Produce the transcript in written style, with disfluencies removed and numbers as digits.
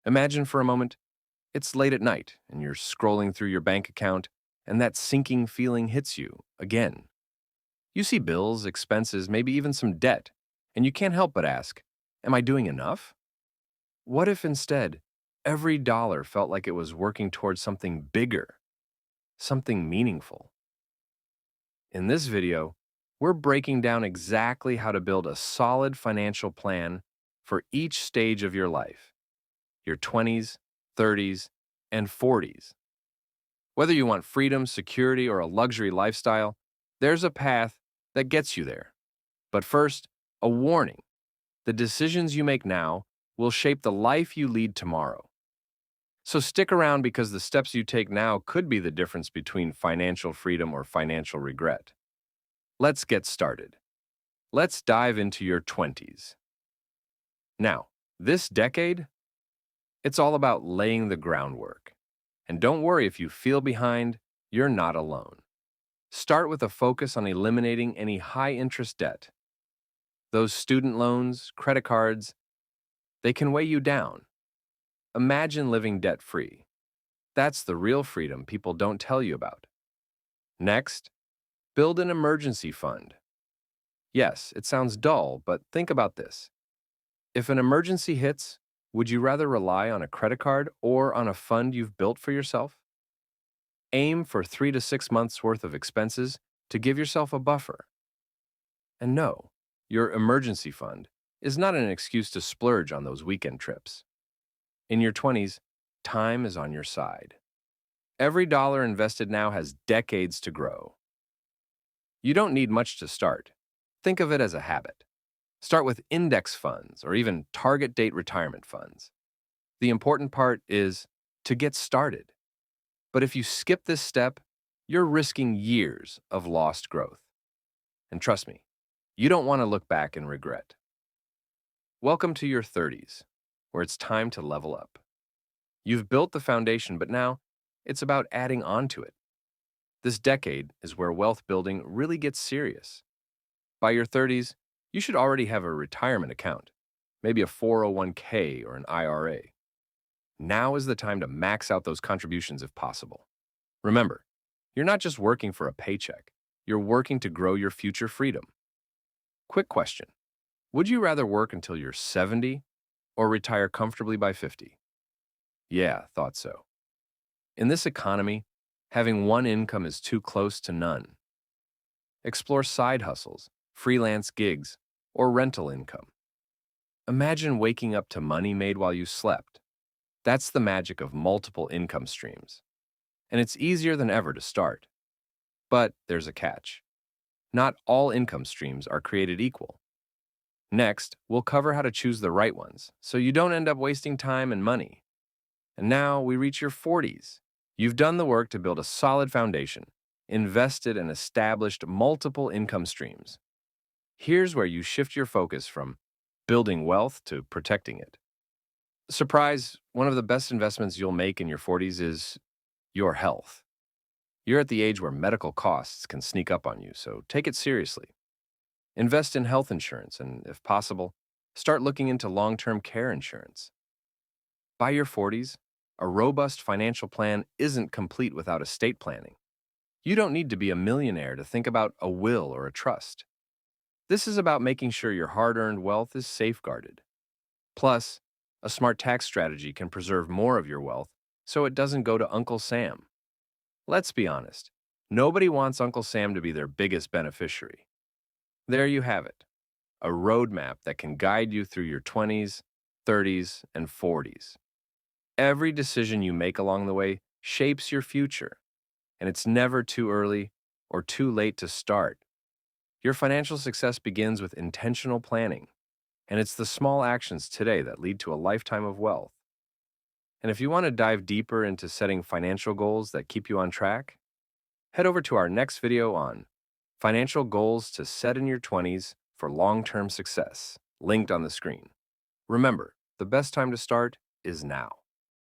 Imagine for a moment it's late at night and you're scrolling through your bank account, and that sinking feeling hits you again. You see bills, expenses, maybe even some debt, and you can't help but ask, am I doing enough? What if instead every dollar felt like it was working towards something bigger, something meaningful? In this video, we're breaking down exactly how to build a solid financial plan for each stage of your life, your 20s, 30s, and 40s. Whether you want freedom, security, or a luxury lifestyle, there's a path that gets you there. But first, a warning: the decisions you make now will shape the life you lead tomorrow. So stick around, because the steps you take now could be the difference between financial freedom or financial regret. Let's get started. Let's dive into your 20s. Now, this decade, it's all about laying the groundwork. And don't worry if you feel behind, you're not alone. Start with a focus on eliminating any high-interest debt. Those student loans, credit cards, they can weigh you down. Imagine living debt-free. That's the real freedom people don't tell you about. Next, build an emergency fund. Yes, it sounds dull, but think about this. If an emergency hits, would you rather rely on a credit card or on a fund you've built for yourself? Aim for 3 to 6 months worth of expenses to give yourself a buffer. And no, your emergency fund is not an excuse to splurge on those weekend trips. In your 20s, time is on your side. Every dollar invested now has decades to grow. You don't need much to start. Think of it as a habit. Start with index funds or even target date retirement funds. The important part is to get started. But if you skip this step, you're risking years of lost growth. And trust me, you don't want to look back and regret. Welcome to your 30s, where it's time to level up. You've built the foundation, but now it's about adding on to it. This decade is where wealth building really gets serious. By your 30s, you should already have a retirement account, maybe a 401k or an IRA. Now is the time to max out those contributions if possible. Remember, you're not just working for a paycheck, you're working to grow your future freedom. Quick question: would you rather work until you're 70 or retire comfortably by 50? Yeah, thought so. In this economy, having one income is too close to none. Explore side hustles, freelance gigs, or rental income. Imagine waking up to money made while you slept. That's the magic of multiple income streams. And it's easier than ever to start. But there's a catch. Not all income streams are created equal. Next, we'll cover how to choose the right ones, so you don't end up wasting time and money. And now we reach your 40s. You've done the work to build a solid foundation, invested and established multiple income streams. Here's where you shift your focus from building wealth to protecting it. Surprise, one of the best investments you'll make in your 40s is your health. You're at the age where medical costs can sneak up on you, so take it seriously. Invest in health insurance and, if possible, start looking into long-term care insurance. By your 40s, a robust financial plan isn't complete without estate planning. You don't need to be a millionaire to think about a will or a trust. This is about making sure your hard-earned wealth is safeguarded. Plus, a smart tax strategy can preserve more of your wealth so it doesn't go to Uncle Sam. Let's be honest, nobody wants Uncle Sam to be their biggest beneficiary. There you have it, a roadmap that can guide you through your 20s, 30s, and 40s. Every decision you make along the way shapes your future, and it's never too early or too late to start. Your financial success begins with intentional planning, and it's the small actions today that lead to a lifetime of wealth. And if you want to dive deeper into setting financial goals that keep you on track, head over to our next video on financial goals to set in your 20s for long-term success, linked on the screen. Remember, the best time to start is now.